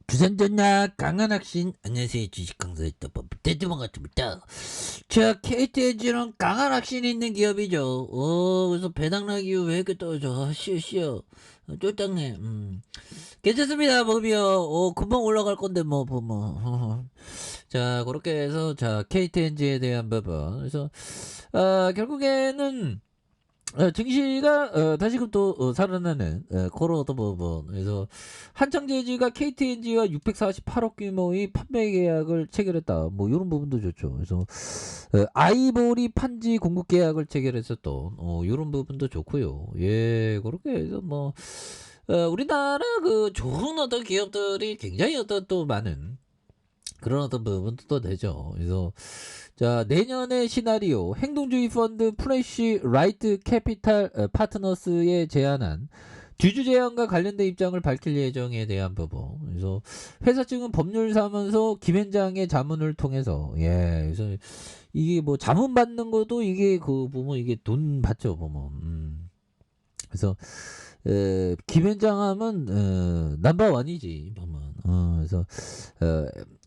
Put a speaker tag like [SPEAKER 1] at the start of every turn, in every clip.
[SPEAKER 1] 부산전략 강한학신 안녕하세요. 주식강사의 떡밥 대주방 같습니다. 자, KTNG는 강한 확신이 있는 기업이죠. 그래서 배당락 이후 왜 이렇게 떨어져? 쉬어. 쫄딱네. 괜찮습니다, 법이요. 금방 올라갈 건데, 뭐. 자, 그렇게 해서, 자, KTNG에 대한 부분. 그래서, 결국에는, 증시가 다시금 또 살아나는 그런 어떤 부분. 그래서 한창제지가 KTNG와 648억 규모의 판매 계약을 체결했다. 뭐 이런 부분도 좋죠. 그래서 아이보리 판지 공급 계약을 체결했었던 이런 부분도 좋고요. 예, 그렇게 해서 뭐 우리나라 그 좋은 어떤 기업들이 굉장히 어떤 또 많은 그런 어떤 부분도 또 되죠. 그래서 자, 내년의 시나리오 행동주의 펀드 프레쉬 라이트 캐피탈 파트너스에 제안한 뒤주 제안과 관련된 입장을 밝힐 예정에 대한 부분. 그래서 회사 측은 법률사무소 김현장의 자문을 통해서 그래서 이게 뭐 자문 받는 것도 이게 그 보면 이게 돈 받죠 보면. 그래서 김현장 하면 넘버원이지 보면. 그래서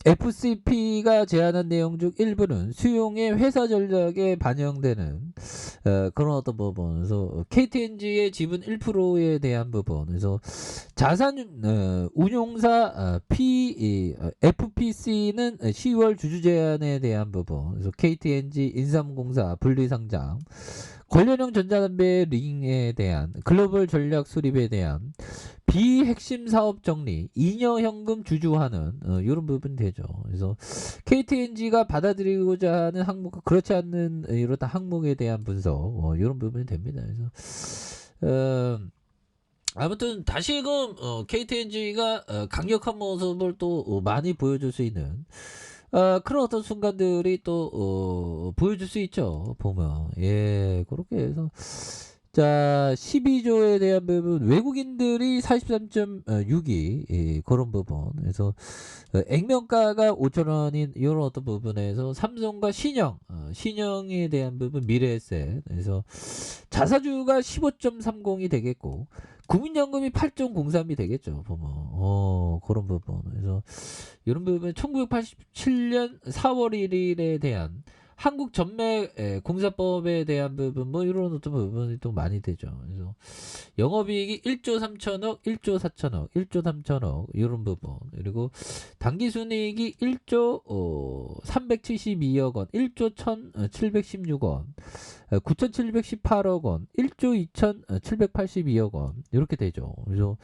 [SPEAKER 1] FCP가 제안한 내용 중 일부는 수용의 회사 전략에 반영되는 그런 어떤 부분. 그래서 KTNG의 지분 1%에 대한 부분. 그래서 자산 운용사 FPC는 10월 주주 제안에 대한 부분. 그래서 KTNG 인삼공사 분리상장. 관련형 전자담배 링에 대한 글로벌 전략 수립에 대한 비핵심 사업 정리, 잉여 현금 주주화는 이런 부분 되죠. 그래서 KTNG가 받아들이고자 하는 항목, 그렇지 않는 이런 항목에 대한 분석, 이런 부분이 됩니다. 그래서 아무튼 다시금 KTNG가 강력한 모습을 또 많이 보여줄 수 있는 그런 어떤 순간들이 또 보여줄 수 있죠. 보면 그렇게 해서 자 12조에 대한 부분 외국인들이 43.6위 그런 부분. 그래서 액면가가 5천원인 이런 어떤 부분에서 삼성과 신영에 대한 부분 미래에셋. 그래서 자사주가 15.30이 되겠고 국민연금이 8.03이 되겠죠. 보면 그런 부분. 그래서 이런 부분 1987년 4월 1일에 대한 한국 전매 공사법에 대한 부분 뭐 이런 어떤 부분이 또 많이 되죠. 그래서 영업이익이 1조 3천억, 1조 4천억, 1조 3천억 이런 부분. 그리고 당기순이익이 1조 372억 원, 1조 1,716원, 9,718억 원, 1조 2,782억 원 이렇게 되죠. 그래서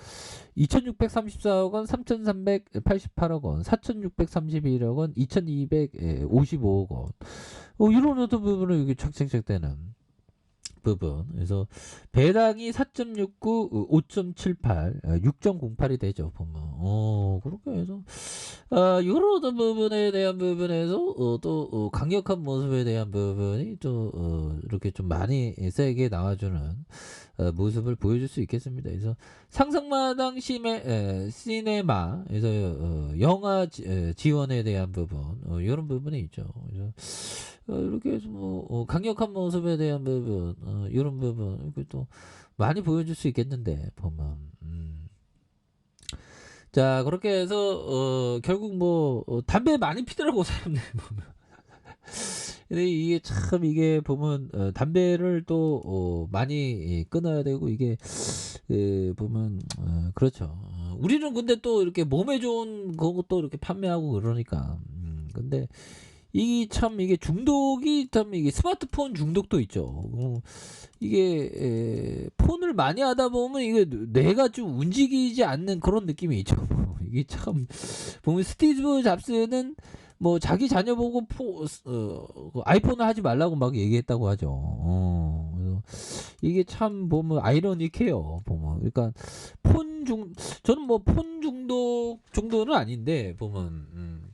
[SPEAKER 1] 2,634억 원, 3,388억 원, 4,631억 원, 2,255억 원. 이런 어떤 부분을 이게 착착착되는 부분. 그래서 배당이 4.69, 5.78, 6.08이 되죠. 보면. 그렇게 해서 이런 어떤 부분에 대한 부분에서 또 강력한 모습에 대한 부분이 또 이렇게 좀 많이 세게 나와주는 모습을 보여줄 수 있겠습니다. 그래서 상상마당 시네마에서 영화 지원에 대한 부분 이런 부분이 있죠. 그래서 이렇게 해서 뭐 강력한 모습에 대한 부분 이런 부분 이렇게 또 많이 보여줄 수 있겠는데 보면. 자 그렇게 해서 결국 뭐 담배 많이 피더라고 사람들 보면. 근데 이게 참 이게 보면 담배를 또 많이 끊어야 되고 이게 보면 그렇죠. 우리는 근데 또 이렇게 몸에 좋은 것도 이렇게 판매하고 그러니까. 근데 이 참 이게 중독이 참 이게 스마트폰 중독도 있죠. 이게 폰을 많이 하다 보면 이게 뇌가 좀 움직이지 않는 그런 느낌이 있죠. 이게 참 보면 스티브 잡스는 뭐 자기 자녀 보고 그 아이폰을 하지 말라고 막 얘기했다고 하죠. 그래서 이게 참 보면 아이러니해요. 보면 그러니까 저는 뭐 폰 중독 정도는 아닌데 보면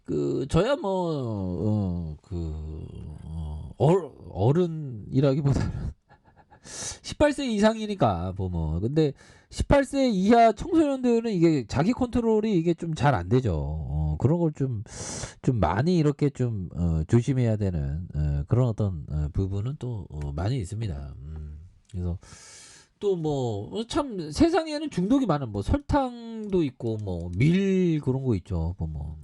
[SPEAKER 1] 그 저야 뭐 어른이라기보다는 18세 이상이니까 보면. 근데 18세 이하 청소년들은 이게 자기 컨트롤이 이게 좀 잘 안 되죠. 그런 걸 좀 많이 이렇게 좀 조심해야 되는 그런 어떤 부분은 또 많이 있습니다. 그래서 또 뭐 참 세상에는 중독이 많은 뭐 설탕도 있고 뭐 밀 그런 거 있죠. 뭐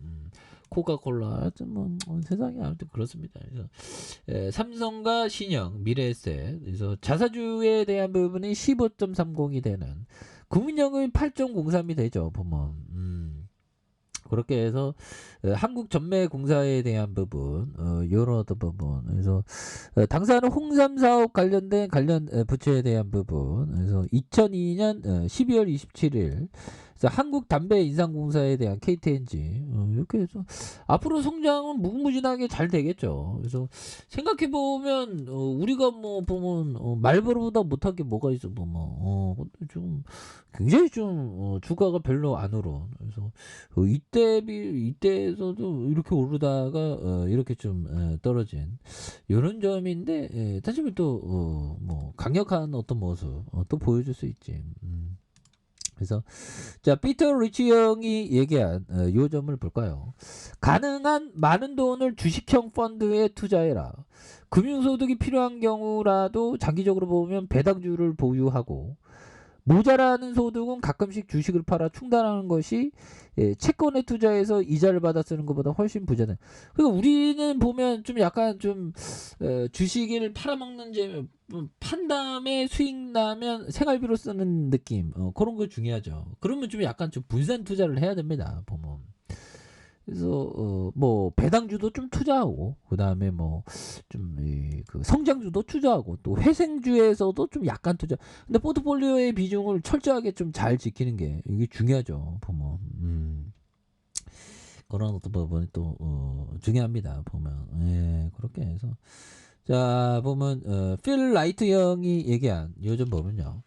[SPEAKER 1] 코카콜라 하여튼 뭐 세상에 아무튼 그렇습니다. 그래서 삼성과 신영, 미래에셋 그래서 자사주에 대한 부분이 15.30이 되는 국민연금이 8.03이 되죠. 보면 그렇게 해서 한국전매공사에 대한 부분 요런 어떤 부분 그래서 당사는 홍삼 사업 관련된 부채에 대한 부분 그래서 2002년 12월 27일 그래서 한국담배인상공사에 대한 KTNG 이렇게 해서 앞으로 성장은 무궁무진하게 잘 되겠죠. 그래서 생각해 보면 우리가 뭐 보면 말벌보다 못할 게 뭐가 있어 좀 굉장히 좀 주가가 별로 안 오른 그래서 이때에서도 이렇게 오르다가 이렇게 좀 떨어진 이런 점인데 다시 또 뭐 강력한 어떤 모습 또 보여줄 수 있지. 그래서 자 피터 리치 형이 얘기한 요 점을 볼까요? 가능한 많은 돈을 주식형 펀드에 투자해라. 금융소득이 필요한 경우라도 장기적으로 보면 배당주를 보유하고 모자라는 소득은 가끔씩 주식을 팔아 충당하는 것이 채권에 투자해서 이자를 받아 쓰는 것보다 훨씬 부자다. 그러니까 우리는 보면 좀 약간 좀 주식을 팔아먹는 판 다음에 수익 나면 생활비로 쓰는 느낌 그런 거 중요하죠. 그러면 좀 약간 좀 분산 투자를 해야 됩니다. 보면. 그래서 뭐 배당주도 좀 투자하고 그다음에 뭐 좀 그 성장주도 투자하고 또 회생주에서도 좀 약간 투자. 근데 포트폴리오의 비중을 철저하게 좀 잘 지키는 게 이게 중요하죠. 보면 그런 어떤 부분이 또 중요합니다. 보면 그렇게 해서 자 보면 필 라이트 형이 얘기한 요즘 보면요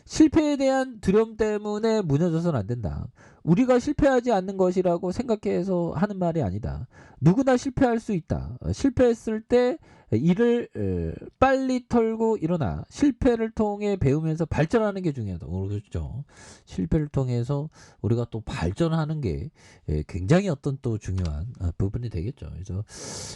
[SPEAKER 1] 실패에 대한 두려움 때문에 무너져서는 안 된다. 우리가 실패하지 않는 것이라고 생각해서 하는 말이 아니다. 누구나 실패할 수 있다. 실패했을 때 이를 빨리 털고 일어나 실패를 통해 배우면서 발전하는 게 중요하다. 그렇죠. 실패를 통해서 우리가 또 발전하는 게 굉장히 어떤 또 중요한 부분이 되겠죠. 그래서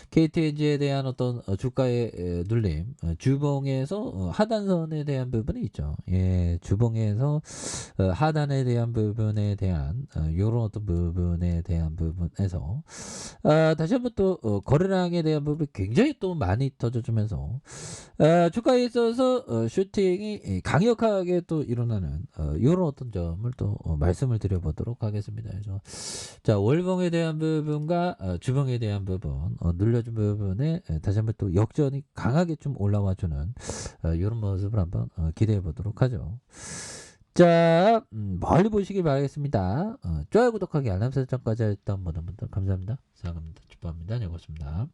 [SPEAKER 1] KTNG에 대한 어떤 주가의 눌림, 주봉에서 하단선에 대한 부분이 있죠. 예, 주봉에서 하단에 대한 부분에 대한 요런 어떤 부분에 대한 부분에서 다시 한번 또 거래량에 대한 부분이 굉장히 또 많이 터져주면서 주가에 있어서 슈팅이 강력하게 또 일어나는 요런 어떤 점을 또 말씀을 드려보도록 하겠습니다. 그래서 자 월봉에 대한 부분과 주봉에 대한 부분 눌려준 부분에 다시 한번 또 역전이 강하게 좀 올라와주는 이런 모습을 한번 기대해 보도록 하죠. 자 멀리 보시길 바라겠습니다. 좋아요 구독하기 알람 설정까지 했던 모든 분들 감사합니다. 사랑합니다. 축복합니다. 네, 고맙습니다.